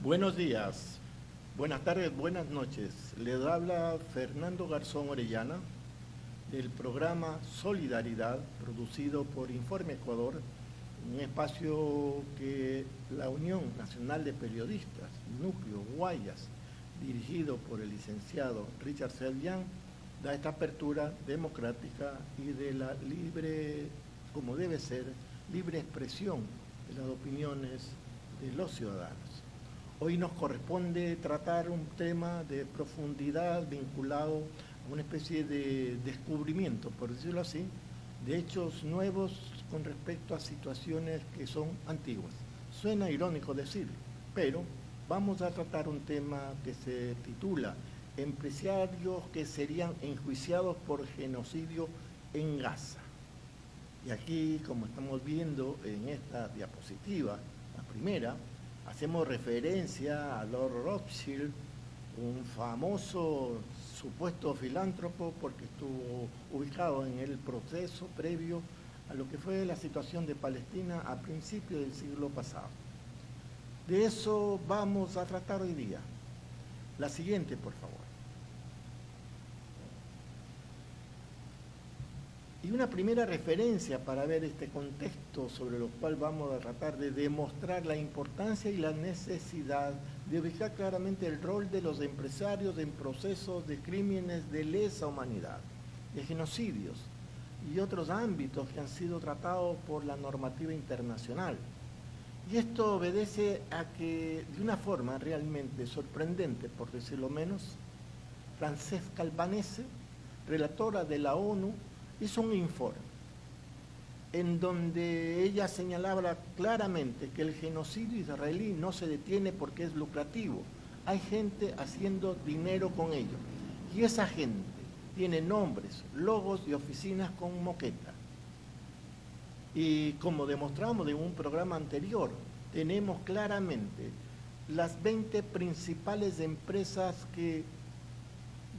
Buenos días, buenas tardes, buenas noches. Les habla Fernando Garzón Orellana del programa Solidaridad, producido por Informe Ecuador, un espacio que la Unión Nacional de Periodistas, Núcleo Guayas, dirigido por el licenciado Richard Selvian, da esta apertura democrática y de la libre, como debe ser, libre expresión de las opiniones de los ciudadanos. Hoy nos corresponde tratar un tema de profundidad vinculado a una especie de descubrimiento, por decirlo así, de hechos nuevos con respecto a situaciones que son antiguas. Suena irónico decirlo, pero vamos a tratar un tema que se titula Empresarios que serían enjuiciados por genocidio en Gaza. Y aquí, como estamos viendo en esta diapositiva, la primera, hacemos referencia a Lord Rothschild, un famoso supuesto filántropo porque estuvo ubicado en el proceso previo a lo que fue la situación de Palestina a principios del siglo pasado. De eso vamos a tratar hoy día. La siguiente, por favor. Y una primera referencia para ver este contexto sobre lo cual vamos a tratar de demostrar la importancia y la necesidad de ubicar claramente el rol de los empresarios en procesos de crímenes de lesa humanidad, de genocidios y otros ámbitos que han sido tratados por la normativa internacional. Y esto obedece a que, de una forma realmente sorprendente, por decirlo menos, Francesca Albanese, relatora de la ONU, hizo un informe en donde ella señalaba claramente que el genocidio israelí no se detiene porque es lucrativo. Hay gente haciendo dinero con ello. Y esa gente tiene nombres, logos y oficinas con moqueta. Y como demostramos en un programa anterior, tenemos claramente las 20 principales empresas que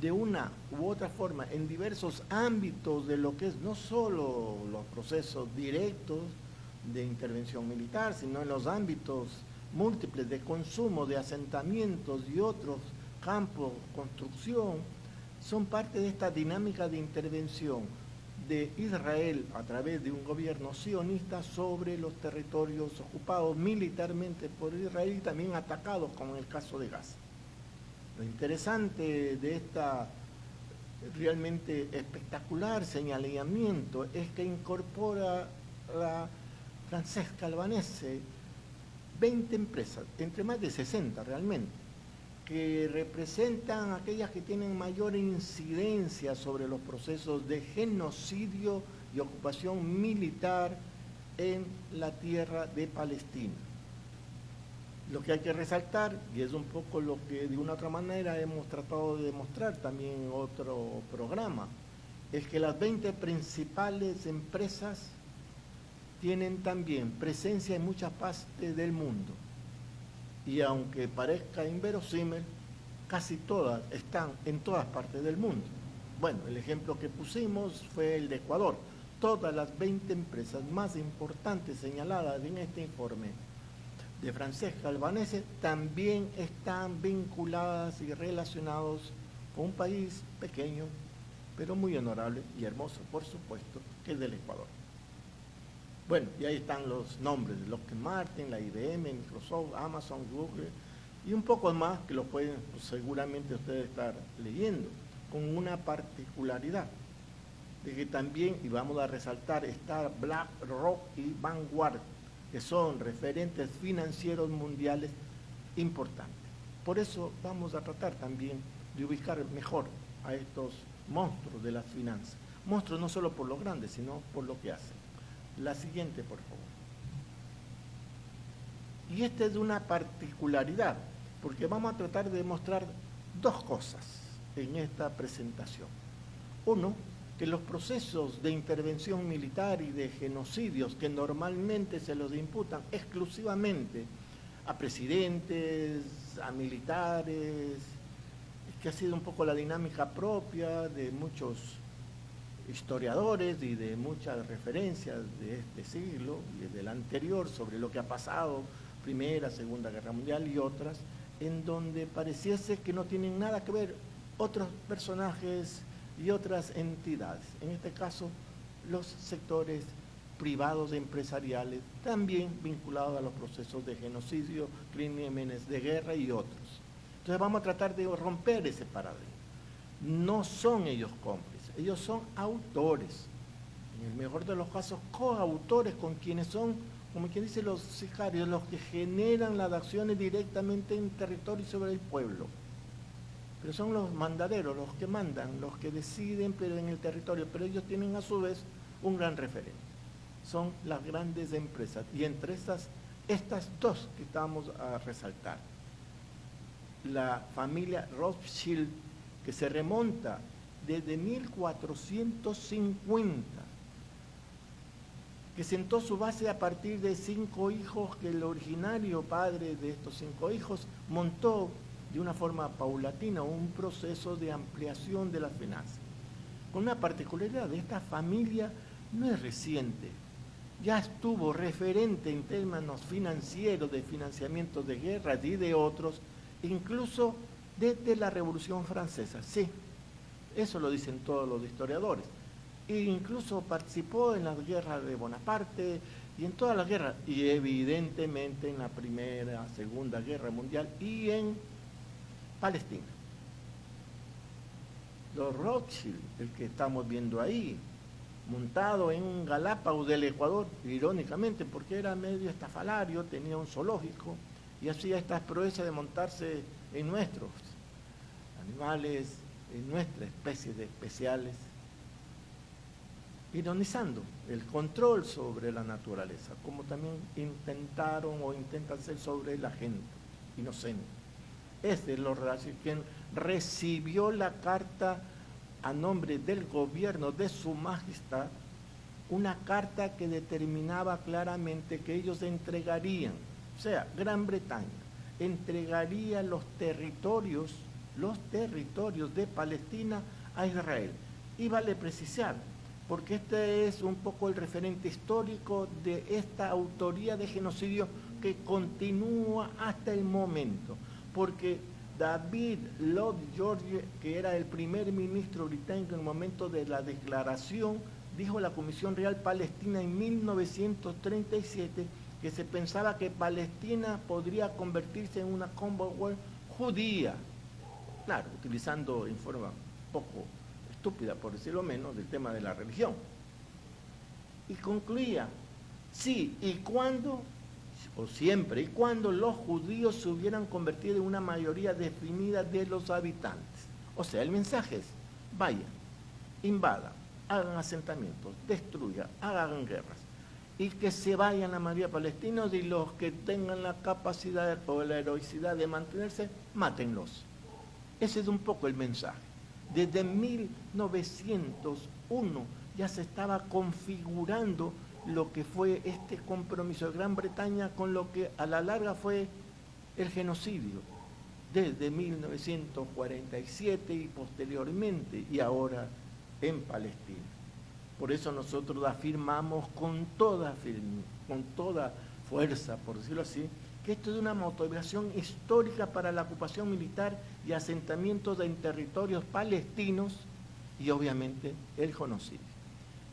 de una u otra forma, en diversos ámbitos de lo que es no solo los procesos directos de intervención militar, sino en los ámbitos múltiples de consumo, de asentamientos y otros campos, construcción, son parte de esta dinámica de intervención de Israel a través de un gobierno sionista sobre los territorios ocupados militarmente por Israel y también atacados, como en el caso de Gaza. Lo interesante de esta realmente espectacular señalamiento es que incorpora la Francesca Albanese 20 empresas, entre más de 60 realmente, que representan aquellas que tienen mayor incidencia sobre los procesos de genocidio y ocupación militar en la tierra de Palestina. Lo que hay que resaltar, y es un poco lo que de una otra manera hemos tratado de demostrar también en otro programa, es que las 20 principales empresas tienen también presencia en muchas partes del mundo. Y aunque parezca inverosímil, casi todas están en todas partes del mundo. Bueno, el ejemplo que pusimos fue el de Ecuador. Todas las 20 empresas más importantes señaladas en este informe de Francesca Albanese también están vinculadas y relacionados con un país pequeño, pero muy honorable y hermoso, por supuesto, que es del Ecuador. Bueno, y ahí están los nombres de Lockheed Martin, la IBM, Microsoft, Amazon, Google y un poco más que lo pueden seguramente ustedes estar leyendo, con una particularidad de que también, y vamos a resaltar, está BlackRock y Vanguard, que son referentes financieros mundiales importantes. Por eso vamos a tratar también de ubicar mejor a estos monstruos de las finanzas. Monstruos no solo por lo grande, sino por lo que hacen. La siguiente, por favor. Y esta es una particularidad, porque vamos a tratar de demostrar dos cosas en esta presentación. Uno, que los procesos de intervención militar y de genocidios que normalmente se los imputan exclusivamente a presidentes, a militares, que ha sido un poco la dinámica propia de muchos historiadores y de muchas referencias de este siglo y del anterior sobre lo que ha pasado, Primera, Segunda Guerra Mundial y otras, en donde pareciese que no tienen nada que ver otros personajes y otras entidades. En este caso, los sectores privados empresariales, también vinculados a los procesos de genocidio, crímenes de guerra y otros. Entonces vamos a tratar de romper ese paradigma. No son ellos cómplices, ellos son autores, en el mejor de los casos coautores con quienes son, como quien dice, los sicarios, los que generan las acciones directamente en territorio y sobre el pueblo. Pero son los mandaderos, los que mandan, los que deciden pero en el territorio, pero ellos tienen a su vez un gran referente. Son las grandes empresas, y entre estas dos que estamos a resaltar. La familia Rothschild, que se remonta desde 1450, que sentó su base a partir de 5 hijos, que el originario padre de estos 5 hijos montó de una forma paulatina un proceso de ampliación de las finanzas. Con una particularidad, esta familia no es reciente, ya estuvo referente en términos financieros, de financiamiento de guerras y de otros, incluso desde la Revolución Francesa. Sí, eso lo dicen todos los historiadores. E incluso participó en las guerras de Bonaparte y en todas las guerras, y evidentemente en la Primera, Segunda Guerra Mundial y en Palestina. Los Rothschild, el que estamos viendo ahí, montado en un Galápagos del Ecuador, irónicamente, porque era medio estafalario, tenía un zoológico y hacía estas proezas de montarse en nuestros animales, en nuestra especie de especiales, ironizando el control sobre la naturaleza, como también intentaron o intentan hacer sobre la gente inocente. Es de los quien recibió la carta a nombre del gobierno de su majestad, una carta que determinaba claramente que ellos entregarían, o sea, Gran Bretaña entregaría los territorios de Palestina a Israel. Y vale precisar, porque este es un poco el referente histórico de esta autoría de genocidio que continúa hasta el momento, porque David Lloyd George, que era el primer ministro británico en el momento de la declaración, dijo a la Comisión Real Palestina en 1937 que se pensaba que Palestina podría convertirse en una Commonwealth judía, claro, utilizando en forma poco estúpida, por decirlo menos, del tema de la religión. Y concluía, sí, y cuando, o siempre y cuando los judíos se hubieran convertido en una mayoría definida de los habitantes. O sea, el mensaje es, vayan, invadan, hagan asentamientos, destruyan, hagan guerras, y que se vayan la mayoría de palestinos, y los que tengan la capacidad o la heroicidad de mantenerse, mátenlos. Ese es un poco el mensaje. Desde 1901 ya se estaba configurando lo que fue este compromiso de Gran Bretaña con lo que a la larga fue el genocidio, desde 1947 y posteriormente, y ahora en Palestina. Por eso nosotros afirmamos con toda fuerza, por decirlo así, que esto es una motivación histórica para la ocupación militar y asentamientos en territorios palestinos y obviamente el genocidio.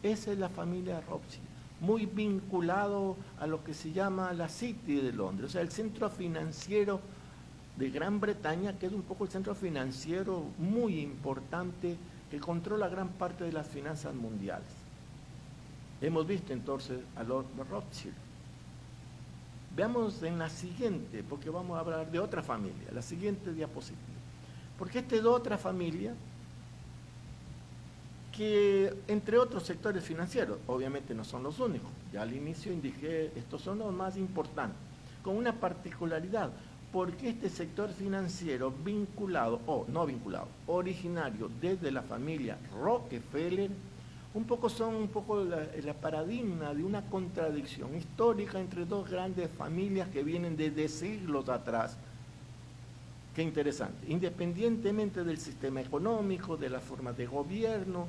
Esa es la familia Rothschild, muy vinculado a lo que se llama la City de Londres, o sea, el centro financiero de Gran Bretaña, que es un poco el centro financiero muy importante que controla gran parte de las finanzas mundiales. Hemos visto entonces a los Rothschild. Veamos en la siguiente, porque vamos a hablar de otra familia, la siguiente diapositiva. Porque esta es otra familia que, entre otros sectores financieros, obviamente no son los únicos, ya al inicio indiqué, estos son los más importantes, con una particularidad, porque este sector financiero vinculado, o no vinculado, originario desde la familia Rockefeller, son un poco la paradigma de una contradicción histórica entre dos grandes familias que vienen desde siglos atrás. Qué interesante. Independientemente del sistema económico, de la forma de gobierno,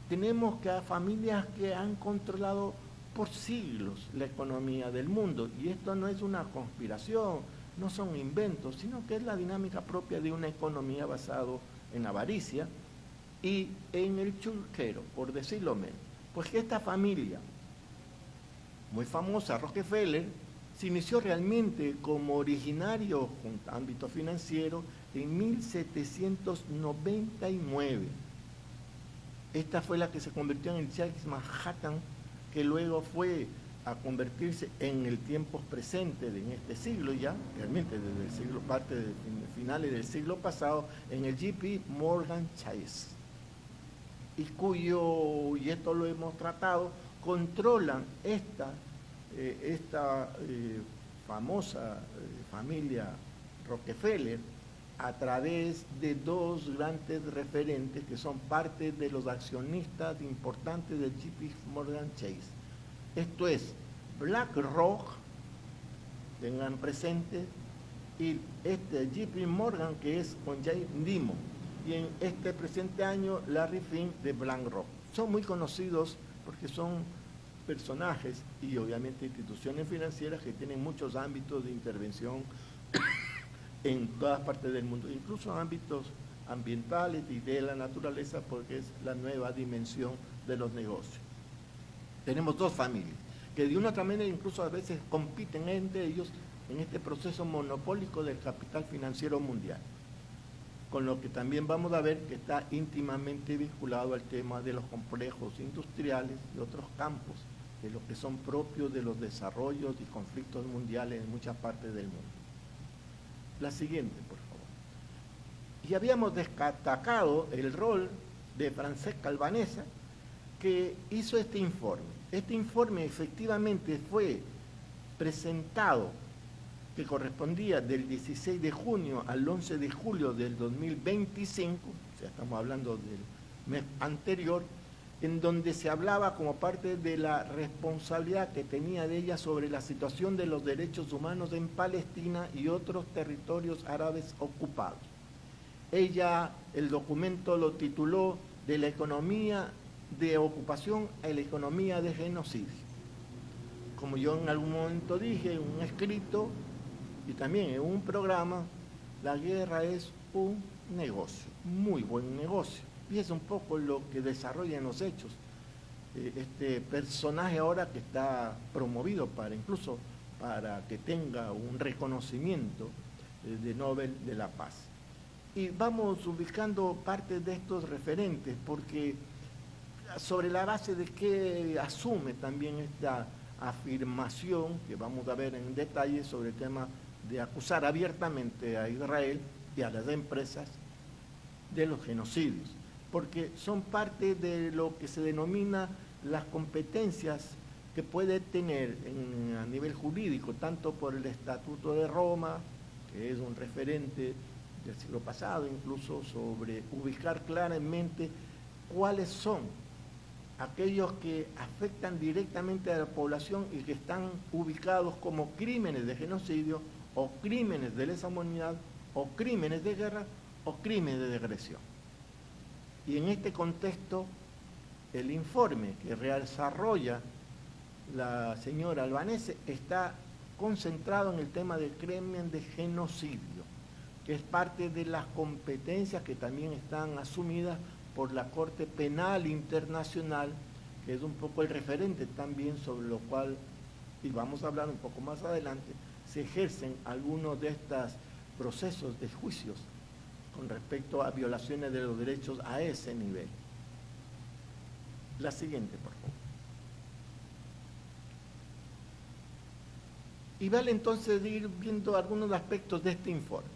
tenemos que familias que han controlado por siglos la economía del mundo. Y esto no es una conspiración, no son inventos, sino que es la dinámica propia de una economía basada en avaricia y en el churquero, por decirlo menos. Pues que esta familia muy famosa, Rockefeller, se inició realmente como originario junto a ámbito financiero en 1799. Esta fue la que se convirtió en el Chase Manhattan, que luego fue a convertirse en el tiempo presente en este siglo ya, realmente desde el siglo, parte de finales del siglo pasado, en el JP Morgan Chase. Y esto lo hemos tratado, controlan esta famosa familia Rockefeller a través de dos grandes referentes que son parte de los accionistas importantes del JP Morgan Chase. Esto es BlackRock, tengan presente, y JP Morgan, que es con Jay Dimon, y en este presente año Larry Fink de BlackRock. Son muy conocidos porque son personajes y obviamente instituciones financieras que tienen muchos ámbitos de intervención en todas partes del mundo, incluso ámbitos ambientales y de la naturaleza, porque es la nueva dimensión de los negocios. Tenemos dos familias que de una otra manera incluso a veces compiten entre ellos en este proceso monopólico del capital financiero mundial, con lo que también vamos a ver que está íntimamente vinculado al tema de los complejos industriales y otros campos de lo que son propios de los desarrollos y conflictos mundiales en muchas partes del mundo. La siguiente, por favor. Y habíamos destacado el rol de Francesca Albanese, que hizo este informe. Este informe efectivamente fue presentado, que correspondía del 16 de junio al 11 de julio del 2025, o sea, estamos hablando del mes anterior, en donde se hablaba como parte de la responsabilidad que tenía de ella sobre la situación de los derechos humanos en Palestina y otros territorios árabes ocupados. Ella, el documento lo tituló "De la economía de ocupación a la economía de genocidio". Como yo en algún momento dije en un escrito y también en un programa, la guerra es un negocio, muy buen negocio. Y es un poco lo que desarrolla en los hechos este personaje ahora que está promovido incluso para que tenga un reconocimiento de Nobel de la Paz. Y vamos ubicando parte de estos referentes, porque sobre la base de que asume también esta afirmación, que vamos a ver en detalle sobre el tema de acusar abiertamente a Israel y a las empresas de los genocidios, porque son parte de lo que se denomina las competencias que puede tener a nivel jurídico, tanto por el Estatuto de Roma, que es un referente del siglo pasado, incluso sobre ubicar claramente cuáles son aquellos que afectan directamente a la población y que están ubicados como crímenes de genocidio o crímenes de lesa humanidad o crímenes de guerra o crímenes de agresión. Y en este contexto, el informe que desarrolla la señora Albanese está concentrado en el tema del crimen de genocidio, que es parte de las competencias que también están asumidas por la Corte Penal Internacional, que es un poco el referente también sobre lo cual, y vamos a hablar un poco más adelante, se ejercen algunos de estos procesos de juicios con respecto a violaciones de los derechos a ese nivel. La siguiente, por favor. Y vale entonces ir viendo algunos aspectos de este informe.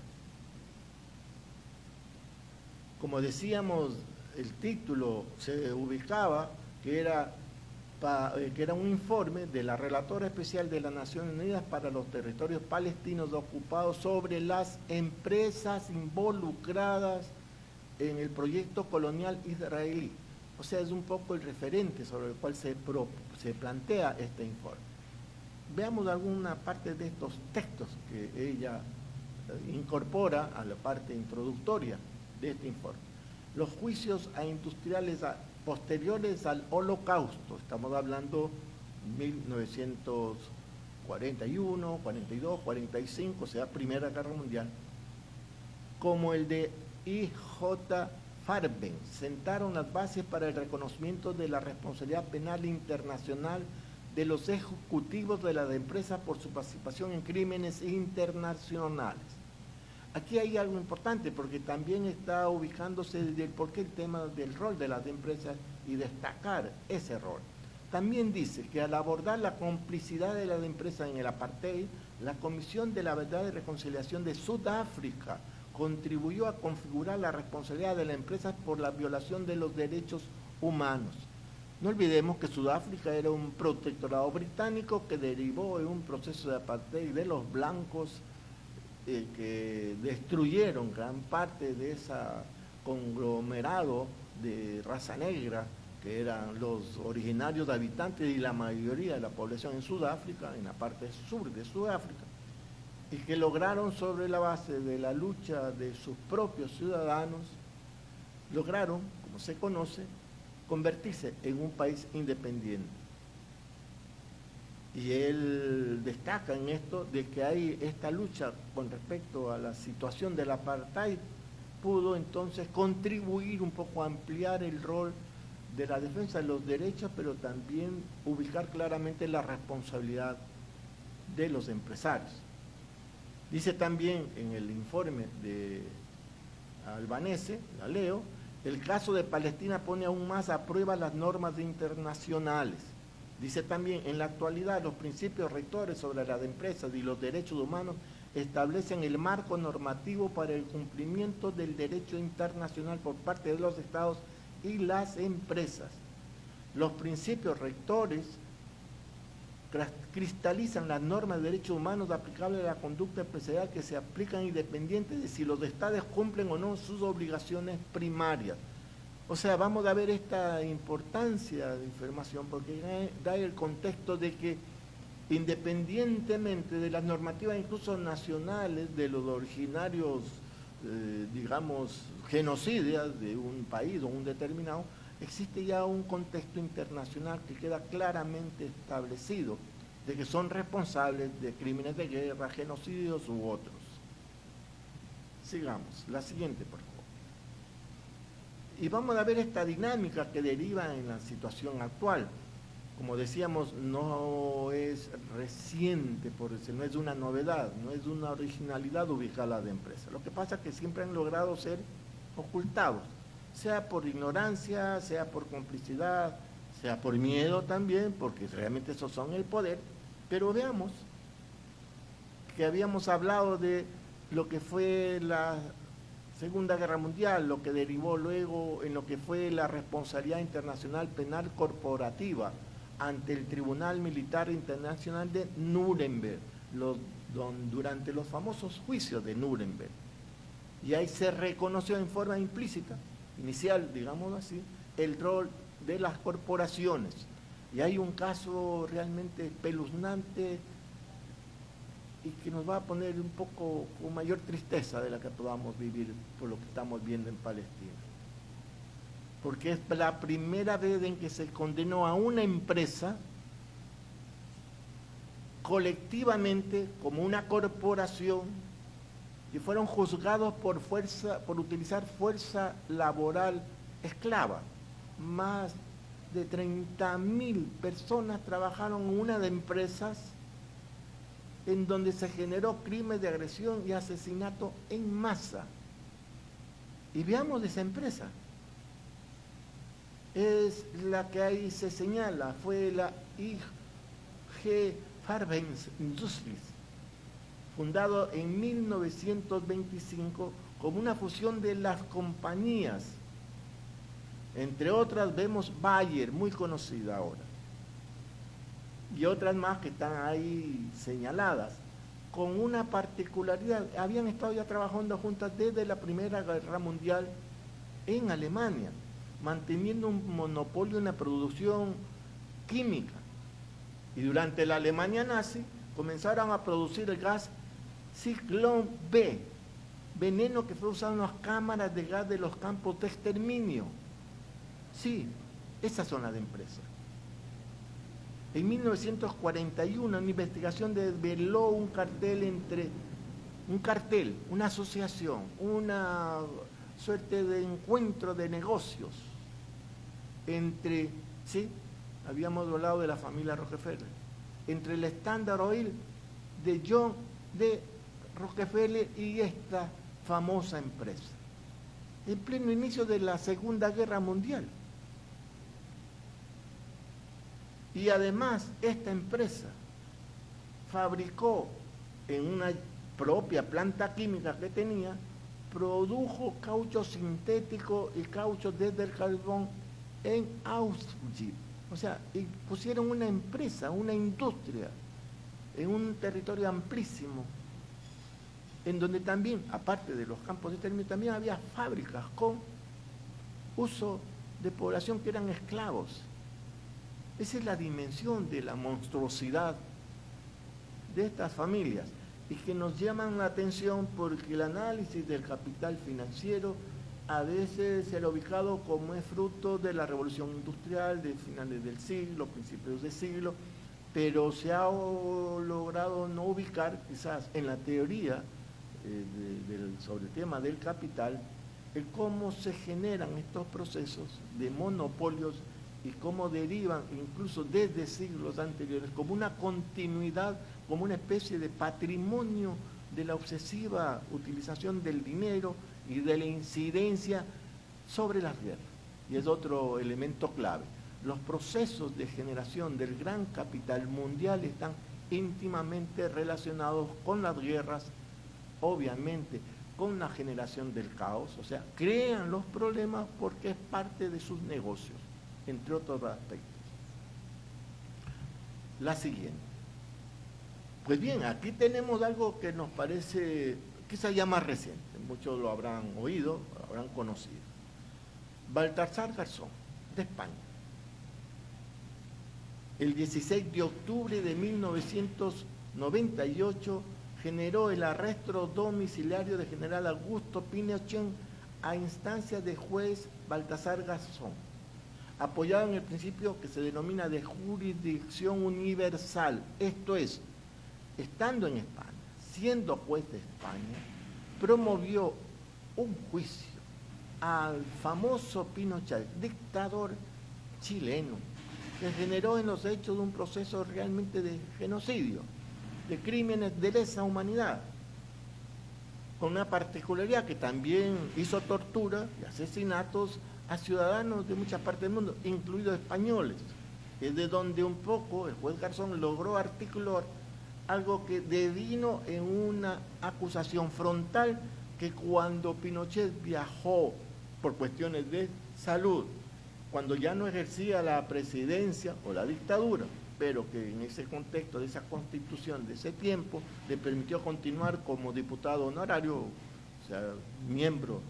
Como decíamos, el título se ubicaba que era un informe de la Relatora Especial de las Naciones Unidas para los territorios palestinos ocupados sobre las empresas involucradas en el proyecto colonial israelí. O sea, es un poco el referente sobre el cual se plantea este informe. Veamos alguna parte de estos textos que ella incorpora a la parte introductoria de este informe. Los juicios a industriales posteriores al Holocausto, estamos hablando 1945 41, 42, 45, o sea, Primera Guerra Mundial, como el de I.J. Farben, sentaron las bases para el reconocimiento de la responsabilidad penal internacional de los ejecutivos de las empresas por su participación en crímenes internacionales. Aquí hay algo importante porque también está ubicándose el porqué el tema del rol de las empresas y destacar ese rol. También dice que al abordar la complicidad de las empresas en el apartheid, la Comisión de la Verdad y Reconciliación de Sudáfrica contribuyó a configurar la responsabilidad de las empresas por la violación de los derechos humanos. No olvidemos que Sudáfrica era un protectorado británico que derivó en un proceso de apartheid de los blancos que destruyeron gran parte de ese conglomerado de raza negra que eran los originarios habitantes y la mayoría de la población en Sudáfrica, en la parte sur de Sudáfrica, y que lograron sobre la base de la lucha de sus propios ciudadanos, lograron, como se conoce, convertirse en un país independiente. Y él destaca en esto de que hay esta lucha con respecto a la situación del apartheid, pudo entonces contribuir un poco a ampliar el rol de la defensa de los derechos, pero también ubicar claramente la responsabilidad de los empresarios. Dice también en el informe de Albanese, la leo, el caso de Palestina pone aún más a prueba las normas internacionales. Dice también, en la actualidad los principios rectores sobre las empresas y los derechos humanos establecen el marco normativo para el cumplimiento del derecho internacional por parte de los estados y las empresas. Los principios rectores cristalizan las normas de derechos humanos aplicables a la conducta empresarial que se aplican independiente de si los estados cumplen o no sus obligaciones primarias. O sea, vamos a ver esta importancia de información porque da el contexto de que independientemente de las normativas incluso nacionales de los originarios, digamos, genocidas de un país o un determinado, existe ya un contexto internacional que queda claramente establecido de que son responsables de crímenes de guerra, genocidios u otros. Sigamos, la siguiente, por favor. Y vamos a ver esta dinámica que deriva en la situación actual. Como decíamos, no es reciente, por decir, no es una novedad, no es una originalidad ubicarla de empresa. Lo que pasa es que siempre han logrado ser ocultados, sea por ignorancia, sea por complicidad, sea por miedo también, porque realmente esos son el poder. Pero veamos que habíamos hablado de lo que fue la Segunda Guerra Mundial, lo que derivó luego en lo que fue la responsabilidad internacional penal corporativa ante el Tribunal Militar Internacional de Nuremberg, durante los famosos juicios de Nuremberg. Y ahí se reconoció en forma implícita, inicial, digamos así, el rol de las corporaciones. Y hay un caso realmente espeluznante y que nos va a poner un poco con mayor tristeza de la que podamos vivir por lo que estamos viendo en Palestina. Porque es la primera vez en que se condenó a una empresa colectivamente como una corporación y fueron juzgados por utilizar fuerza laboral esclava. Más de 30.000 personas trabajaron en una de empresas en donde se generó crimen de agresión y asesinato en masa. Y veamos esa empresa. Es la que ahí se señala, fue la IG Farben Industries, fundado en 1925 como una fusión de las compañías. Entre otras vemos Bayer, muy conocida ahora, y otras más que están ahí señaladas, con una particularidad. Habían estado ya trabajando juntas desde la Primera Guerra Mundial en Alemania, manteniendo un monopolio en la producción química. Y durante la Alemania nazi comenzaron a producir el gas Zyklon B, veneno que fue usado en las cámaras de gas de los campos de exterminio. Sí, esas son las empresas. En 1941 una investigación desveló un cartel, una asociación, una suerte de encuentro de negocios entre, sí, habíamos hablado de la familia Rockefeller, entre el Standard Oil de John D. Rockefeller y esta famosa empresa, en pleno inicio de la Segunda Guerra Mundial. Y además esta empresa fabricó en una propia planta química que tenía, produjo caucho sintético y caucho desde el carbón en Auschwitz. O sea, y pusieron una empresa, una industria, en un territorio amplísimo, en donde también, aparte de los campos de exterminio, también había fábricas con uso de población que eran esclavos. Esa es la dimensión de la monstruosidad de estas familias y que nos llaman la atención porque el análisis del capital financiero a veces se ha ubicado como es fruto de la revolución industrial de finales del siglo, principios del siglo, pero se ha logrado no ubicar quizás en la teoría sobre el tema del capital, el cómo se generan estos procesos de monopolios y cómo derivan incluso desde siglos anteriores como una continuidad, como una especie de patrimonio de la obsesiva utilización del dinero y de la incidencia sobre las guerras. Y es otro elemento clave. Los procesos de generación del gran capital mundial están íntimamente relacionados con las guerras, obviamente con la generación del caos, o sea, crean los problemas porque es parte de sus negocios, entre otros aspectos. La siguiente. Pues bien, aquí tenemos algo que nos parece quizás ya más reciente, muchos lo habrán oído, lo habrán conocido. Baltasar Garzón, de España. El 16 de octubre de 1998 generó el arresto domiciliario de general Augusto Pinochet a instancia de juez Baltasar Garzón, apoyado en el principio que se denomina de jurisdicción universal, esto es, estando en España, siendo juez de España, promovió un juicio al famoso Pinochet, dictador chileno, que generó en los hechos de un proceso realmente de genocidio, de crímenes de lesa humanidad, con una particularidad que también hizo tortura y asesinatos a ciudadanos de muchas partes del mundo, incluidos españoles. Es de donde un poco el juez Garzón logró articular algo que devino en una acusación frontal que cuando Pinochet viajó por cuestiones de salud, cuando ya no ejercía la presidencia o la dictadura, pero que en ese contexto de esa constitución de ese tiempo le permitió continuar como diputado honorario, o sea, miembro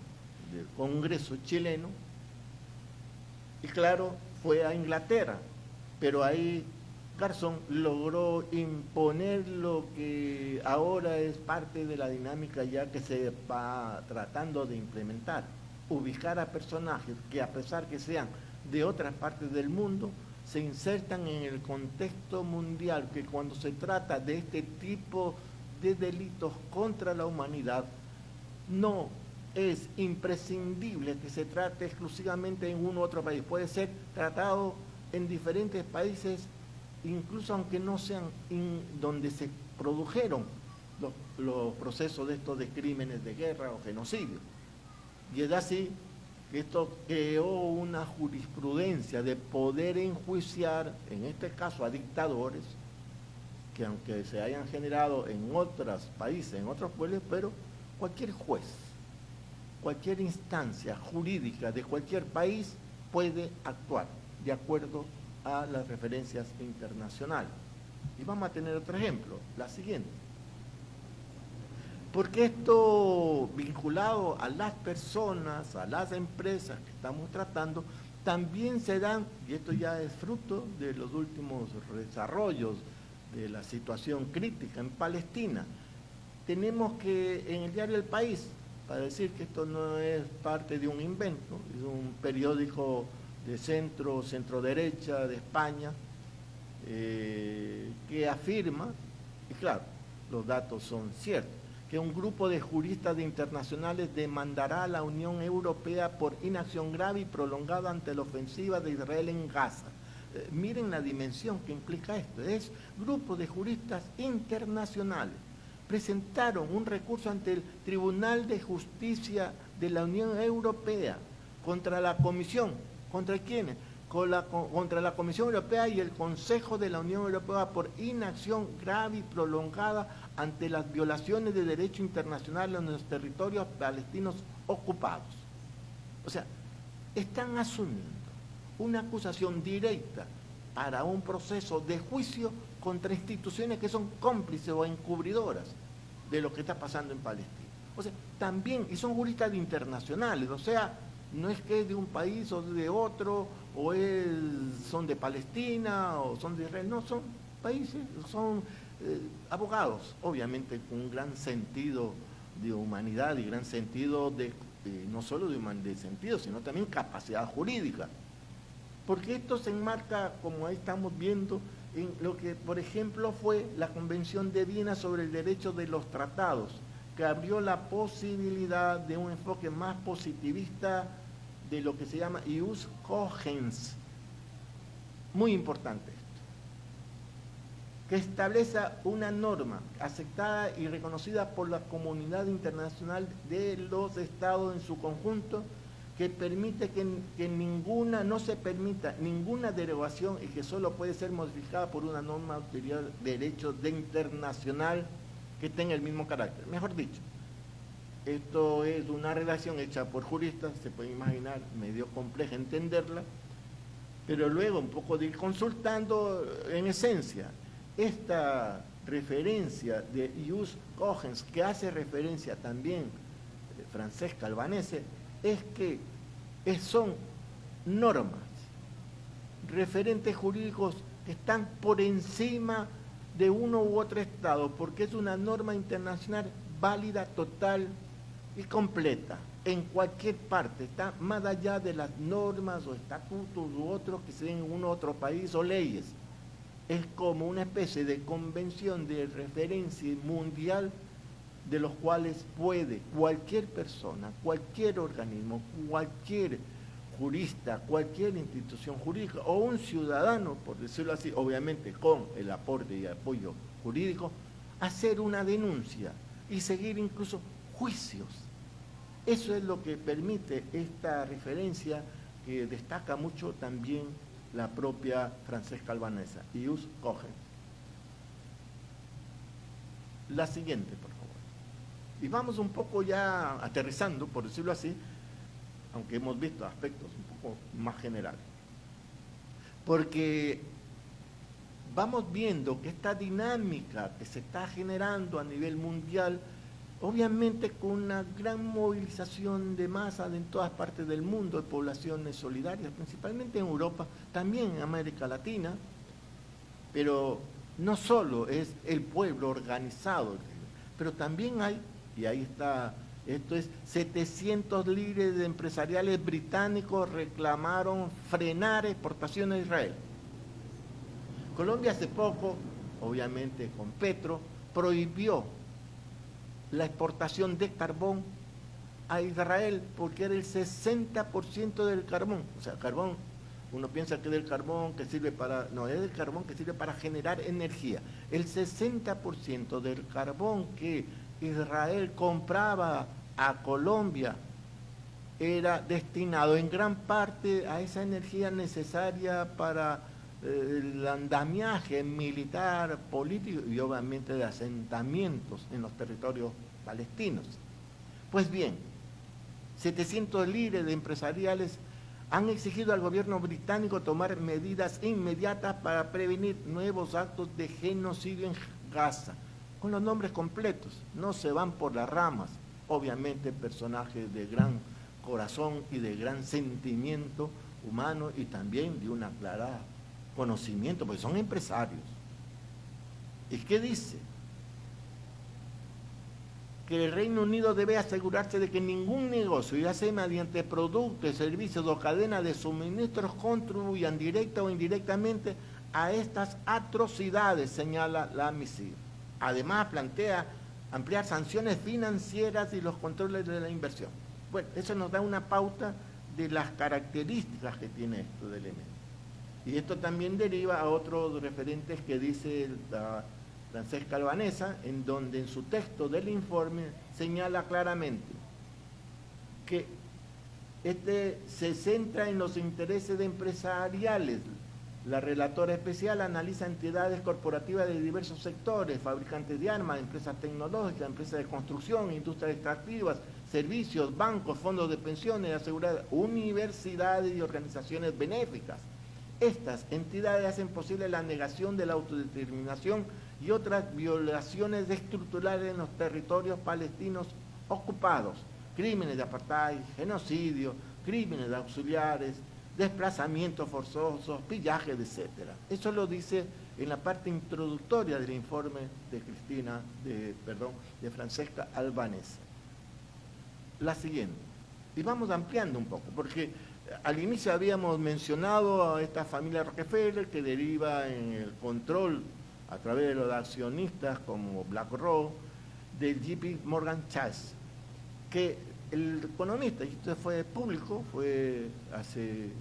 del Congreso chileno, y claro, fue a Inglaterra, pero ahí Garzón logró imponer lo que ahora es parte de la dinámica ya que se va tratando de implementar, ubicar a personajes que a pesar que sean de otras partes del mundo, se insertan en el contexto mundial, que cuando se trata de este tipo de delitos contra la humanidad, no es imprescindible que se trate exclusivamente en uno u otro país, puede ser tratado en diferentes países, incluso aunque no sean donde se produjeron los procesos de estos de crímenes de guerra o genocidio. Y es así que esto creó una jurisprudencia de poder enjuiciar, en este caso a dictadores, que aunque se hayan generado en otros países, en otros pueblos, pero cualquier juez, cualquier instancia jurídica de cualquier país puede actuar de acuerdo a las referencias internacionales. Y vamos a tener otro ejemplo, la siguiente. Porque esto vinculado a las personas, a las empresas que estamos tratando, también se dan, y esto ya es fruto de los últimos desarrollos de la situación crítica en Palestina. Tenemos que en el diario El País, para decir que esto no es parte de un invento, es un periódico de centro derecha de España, que afirma, y claro, los datos son ciertos, que un grupo de juristas internacionales demandará a la Unión Europea por inacción grave y prolongada ante la ofensiva de Israel en Gaza. Miren la dimensión que implica esto. Es grupo de juristas internacionales. Presentaron un recurso ante el Tribunal de Justicia de la Unión Europea contra la Comisión. ¿Contra quiénes? Contra la Comisión Europea y el Consejo de la Unión Europea por inacción grave y prolongada ante las violaciones de derecho internacional en los territorios palestinos ocupados. O sea, están asumiendo una acusación directa para un proceso de juicio contra instituciones que son cómplices o encubridoras de lo que está pasando en Palestina. O sea, también, y son juristas internacionales, o sea, no es que es de un país o de otro, o son de Palestina, o son de Israel, no, son países, son abogados, obviamente con un gran sentido de humanidad y gran sentido de, no solo de sentido, sino también capacidad jurídica. Porque esto se enmarca, como ahí estamos viendo, en lo que, por ejemplo, fue la Convención de Viena sobre el derecho de los tratados, que abrió la posibilidad de un enfoque más positivista de lo que se llama ius cogens. Muy importante esto. Que establece una norma aceptada y reconocida por la comunidad internacional de los estados en su conjunto, que permite que no se permita ninguna derogación y que solo puede ser modificada por una norma ulterior de derecho internacional que tenga el mismo carácter. Mejor dicho, esto es una redacción hecha por juristas, se puede imaginar, medio compleja entenderla, pero luego un poco de ir consultando, en esencia, esta referencia de ius cogens, que hace referencia también Francesca Albanese, es que son normas, referentes jurídicos que están por encima de uno u otro estado, porque es una norma internacional válida, total y completa, en cualquier parte, está más allá de las normas o estatutos u otros que se den en uno u otro país o leyes. Es como una especie de convención de referencia mundial de los cuales puede cualquier persona, cualquier organismo, cualquier jurista, cualquier institución jurídica o un ciudadano, por decirlo así, obviamente con el aporte y apoyo jurídico, hacer una denuncia y seguir incluso juicios. Eso es lo que permite esta referencia que destaca mucho también la propia Francesca Albanese, ius cogens. La siguiente, por favor. Y vamos un poco ya aterrizando, por decirlo así, aunque hemos visto aspectos un poco más generales. Porque vamos viendo que esta dinámica que se está generando a nivel mundial, obviamente con una gran movilización de masas en todas partes del mundo, de poblaciones solidarias, principalmente en Europa, también en América Latina, pero no solo es el pueblo organizado, pero también hay, y ahí está, esto es, 700 líderes empresariales británicos reclamaron frenar exportaciones a Israel. Colombia hace poco, obviamente con Petro, prohibió la exportación de carbón a Israel porque era el 60% del carbón. O sea, carbón, uno piensa que es del carbón que sirve para, no, es del carbón que sirve para generar energía. El 60% del carbón que Israel compraba a Colombia era destinado en gran parte a esa energía necesaria para el andamiaje militar, político y obviamente de asentamientos en los territorios palestinos. Pues bien, 700 líderes empresariales han exigido al gobierno británico tomar medidas inmediatas para prevenir nuevos actos de genocidio en Gaza, con los nombres completos, no se van por las ramas, obviamente personajes de gran corazón y de gran sentimiento humano y también de una clara conocimiento, porque son empresarios. ¿Y qué dice? Que el Reino Unido debe asegurarse de que ningún negocio, ya sea mediante productos, servicios o cadenas de suministros, contribuyan directa o indirectamente a estas atrocidades, señala la misiva. Además, plantea ampliar sanciones financieras y los controles de la inversión. Bueno, eso nos da una pauta de las características que tiene estos elementos. Y esto también deriva a otros referentes que dice la Francesca Albanesa, en donde en su texto del informe señala claramente que este se centra en los intereses empresariales. La relatora especial analiza entidades corporativas de diversos sectores, fabricantes de armas, empresas tecnológicas, empresas de construcción, industrias extractivas, servicios, bancos, fondos de pensiones, aseguradoras, universidades y organizaciones benéficas. Estas entidades hacen posible la negación de la autodeterminación y otras violaciones estructurales en los territorios palestinos ocupados, crímenes de apartheid, genocidio, crímenes de auxiliares, desplazamientos forzosos, pillajes, etc. Eso lo dice en la parte introductoria del informe de Francesca Albanesa. La siguiente, y vamos ampliando un poco, porque al inicio habíamos mencionado a esta familia Rockefeller que deriva en el control a través de los accionistas como BlackRock del JP Morgan Chase, que el economista, y esto fue público, fue hace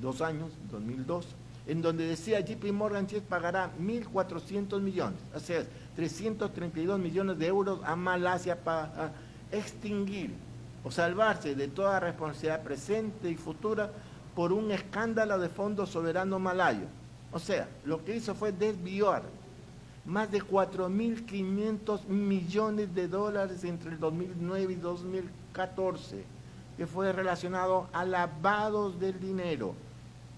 2 años, 2002, en donde decía JP Morgan Chase pagará 1.400 millones, o sea, 332 millones de euros a Malasia para extinguir o salvarse de toda responsabilidad presente y futura por un escándalo de fondos soberanos malayos. O sea, lo que hizo fue desviar más de 4.500 millones de dólares entre el 2009 y 2014, que fue relacionado a lavados del dinero,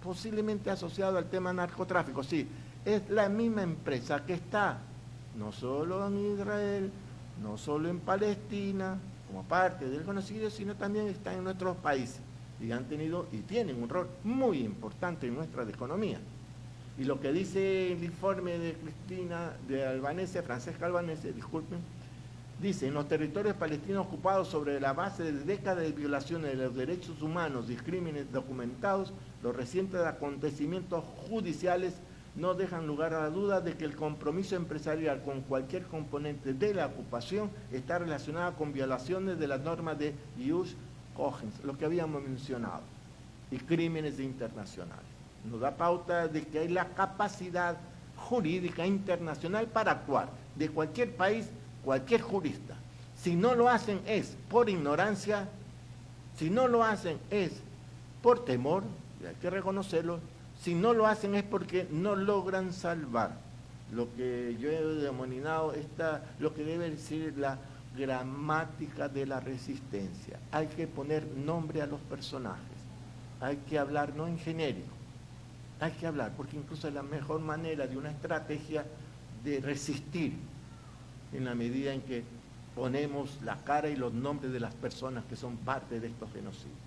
posiblemente asociado al tema narcotráfico. Sí, es la misma empresa que está no solo en Israel, no solo en Palestina, como parte del genocidio, sino también está en nuestros países y han tenido y tienen un rol muy importante en nuestra economía. Y lo que dice el informe de Francesca Albanese, disculpen, dice: en los territorios palestinos ocupados sobre la base de décadas de violaciones de los derechos humanos y crímenes documentados, los recientes acontecimientos judiciales no dejan lugar a la duda de que el compromiso empresarial con cualquier componente de la ocupación está relacionado con violaciones de las normas de Ius Cogens, lo que habíamos mencionado, y crímenes internacionales. Nos da pauta de que hay la capacidad jurídica internacional para actuar de cualquier país, cualquier jurista. Si no lo hacen es por ignorancia, si no lo hacen es por temor, y hay que reconocerlo. Si no lo hacen es porque no logran salvar lo que yo he denominado lo que debe decir la gramática de la resistencia. Hay que poner nombre a los personajes, hay que hablar no en genérico, hay que hablar porque incluso es la mejor manera de una estrategia de resistir en la medida en que ponemos la cara y los nombres de las personas que son parte de estos genocidios.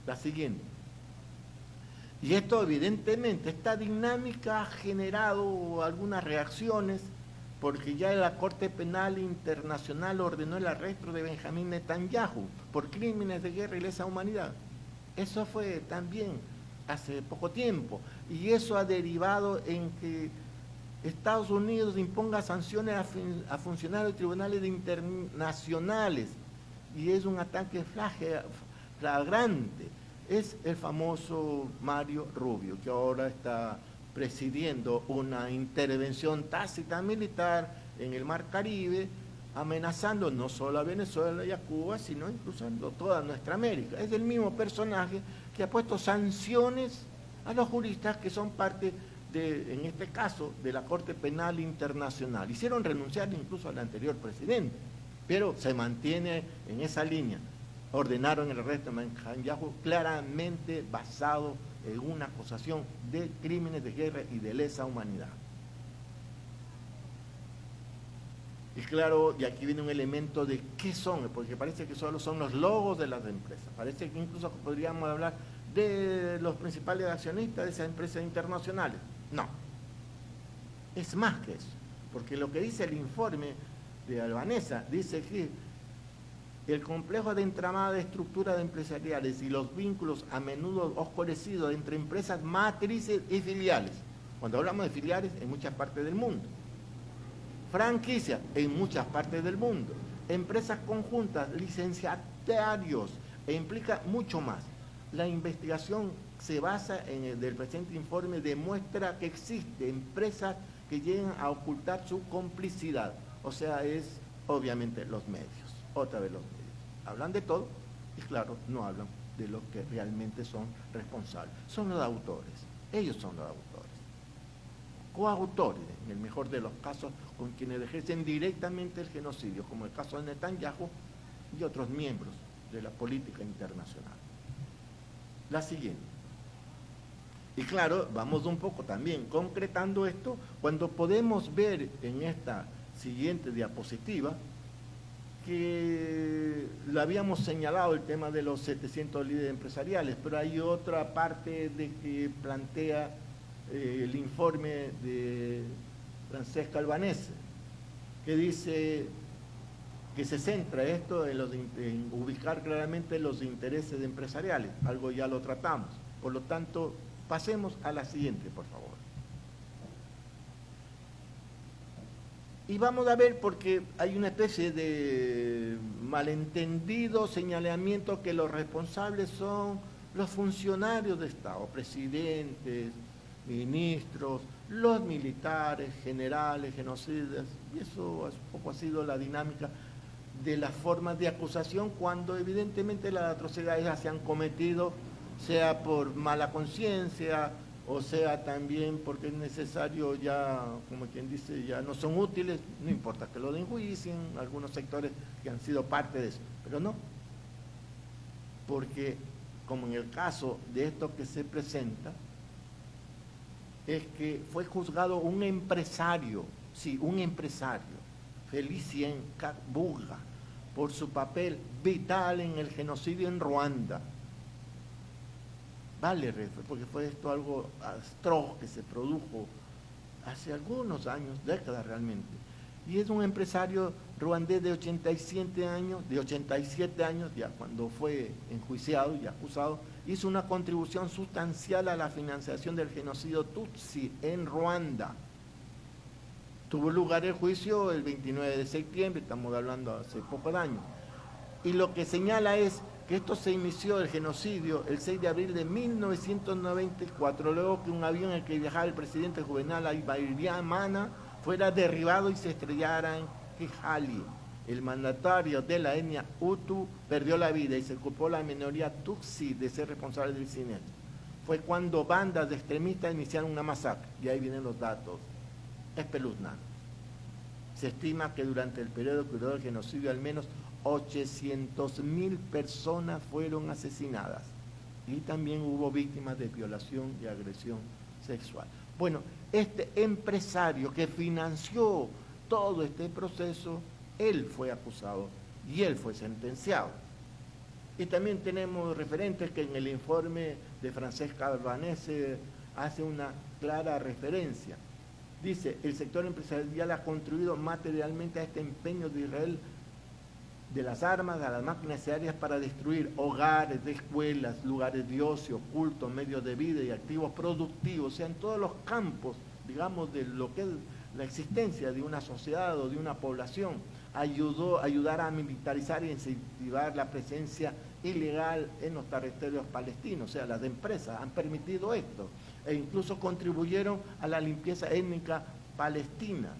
La siguiente. Y esto evidentemente, esta dinámica ha generado algunas reacciones porque ya la Corte Penal Internacional ordenó el arresto de Benjamín Netanyahu por crímenes de guerra y lesa humanidad. Eso fue también hace poco tiempo y eso ha derivado en que Estados Unidos imponga sanciones a funcionarios de tribunales internacionales y es un ataque flagrante. Es el famoso Mario Rubio, que ahora está presidiendo una intervención tácita militar en el Mar Caribe, amenazando no solo a Venezuela y a Cuba, sino incluso a toda nuestra América. Es el mismo personaje que ha puesto sanciones a los juristas que son parte en este caso, de la Corte Penal Internacional. Hicieron renunciar incluso al anterior presidente, pero se mantiene en esa línea. Ordenaron el arresto de Netanyahu claramente basado en una acusación de crímenes de guerra y de lesa humanidad. Y claro, y aquí viene un elemento de qué son, porque parece que solo son los logos de las empresas. Parece que incluso podríamos hablar de los principales accionistas de esas empresas internacionales. No, es más que eso, porque lo que dice el informe de Albanesa dice que el complejo de entramada de estructuras empresariales y los vínculos a menudo oscurecidos entre empresas matrices y filiales. Cuando hablamos de filiales, en muchas partes del mundo. Franquicias, en muchas partes del mundo. Empresas conjuntas, licenciatarios, e implica mucho más. La investigación se basa en el del presente informe, demuestra que existen empresas que llegan a ocultar su complicidad. O sea, es obviamente los medios, otra vez los medios. Hablan de todo y claro, no hablan de los que realmente son responsables. Son los autores, ellos son los autores. Coautores, en el mejor de los casos, con quienes ejercen directamente el genocidio, como el caso de Netanyahu y otros miembros de la política internacional. La siguiente. Y claro, vamos un poco también concretando esto, cuando podemos ver en esta siguiente diapositiva, que lo habíamos señalado el tema de los 700 líderes empresariales, pero hay otra parte de que plantea el informe de Francesca Albanese, que dice que se centra esto en ubicar claramente los intereses empresariales, algo ya lo tratamos. Por lo tanto, pasemos a la siguiente, por favor. Y vamos a ver, porque hay una especie de malentendido señalamiento que los responsables son los funcionarios de Estado, presidentes, ministros, los militares, generales, genocidas, y eso un poco ha sido la dinámica de las formas de acusación cuando evidentemente las atrocidades ya se han cometido, sea por mala conciencia, o sea también porque es necesario ya, como quien dice, ya no son útiles, no importa que lo enjuicien, algunos sectores que han sido parte de eso, pero no, porque como en el caso de esto que se presenta, es que fue juzgado un empresario, sí, un empresario, Felicien Kabuga, por su papel vital en el genocidio en Ruanda. Vale, porque fue esto algo atroz que se produjo hace algunos años, décadas realmente. Y es un empresario ruandés de 87 años, ya cuando fue enjuiciado y acusado, hizo una contribución sustancial a la financiación del genocidio Tutsi en Ruanda. Tuvo lugar el juicio el 29 de septiembre, estamos hablando hace poco de años. Y lo que señala es que esto se inició el genocidio el 6 de abril de 1994, luego que un avión en el que viajaba el presidente Juvenal Habyarimana fuera derribado y se estrellara en Kigali. El mandatario de la etnia Hutu perdió la vida y se culpó la minoría Tutsi de ser responsable del siniestro. Fue cuando bandas de extremistas iniciaron una masacre, y ahí vienen los datos espeluznantes. Se estima que durante el periodo que duró el genocidio al menos 800.000 personas fueron asesinadas y también hubo víctimas de violación y agresión sexual. Bueno, este empresario que financió todo este proceso, él fue acusado y él fue sentenciado. Y también tenemos referentes que en el informe de Francesca Albanese hace una clara referencia. Dice, el sector empresarial ha contribuido materialmente a este empeño de Israel de las armas a las máquinas necesarias para destruir hogares, escuelas, lugares de ocio, cultos, medios de vida y activos productivos, o sea, en todos los campos, digamos, de lo que es la existencia de una sociedad o de una población, ayudar a militarizar e incentivar la presencia ilegal en los territorios palestinos, o sea, las empresas han permitido esto, e incluso contribuyeron a la limpieza étnica palestina.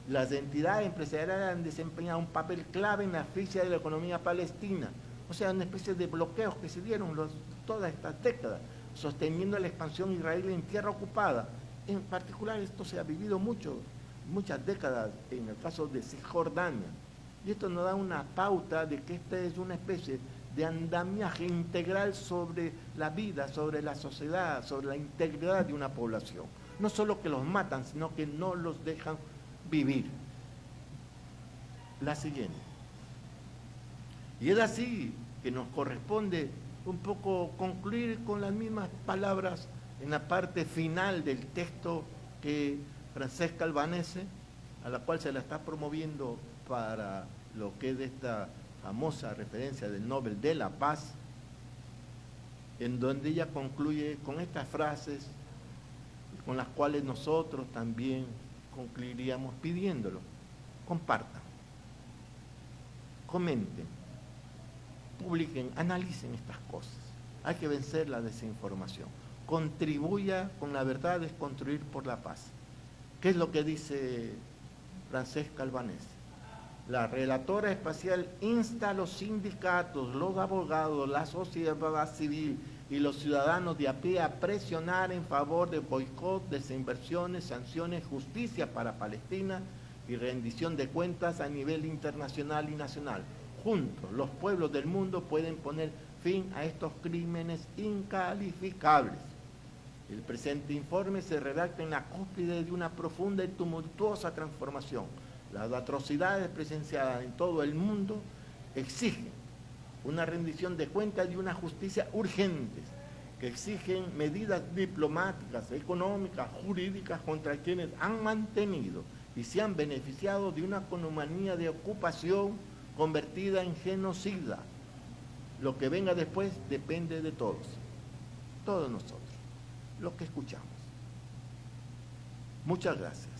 Las entidades empresariales han desempeñado un papel clave en la asfixia de la economía palestina, o sea, una especie de bloqueos que se dieron todas estas décadas, sosteniendo la expansión israelí en tierra ocupada. En particular, esto se ha vivido muchas décadas en el caso de Cisjordania, y esto nos da una pauta de que esta es una especie de andamiaje integral sobre la vida, sobre la sociedad, sobre la integridad de una población. No solo que los matan, sino que no los dejan vivir. La siguiente. Y es así que nos corresponde un poco concluir con las mismas palabras en la parte final del texto que Francesca Albanese, a la cual se la está promoviendo para lo que es esta famosa referencia del Nobel de la Paz, en donde ella concluye con estas frases con las cuales nosotros también concluiríamos pidiéndolo. Compartan, comenten, publiquen, analicen estas cosas. Hay que vencer la desinformación. Contribuya con la verdad, es construir por la paz. ¿Qué es lo que dice Francesca Albanese? La relatora espacial insta a los sindicatos, los abogados, la sociedad civil y los ciudadanos de a pie a presionar en favor de boicot, desinversiones, sanciones, justicia para Palestina y rendición de cuentas a nivel internacional y nacional. Juntos, los pueblos del mundo pueden poner fin a estos crímenes incalificables. El presente informe se redacta en la cúspide de una profunda y tumultuosa transformación. Las atrocidades presenciadas en todo el mundo exigen una rendición de cuentas y una justicia urgentes, que exigen medidas diplomáticas, económicas, jurídicas contra quienes han mantenido y se han beneficiado de una economía de ocupación convertida en genocida. Lo que venga después depende de todos nosotros, los que escuchamos. Muchas gracias.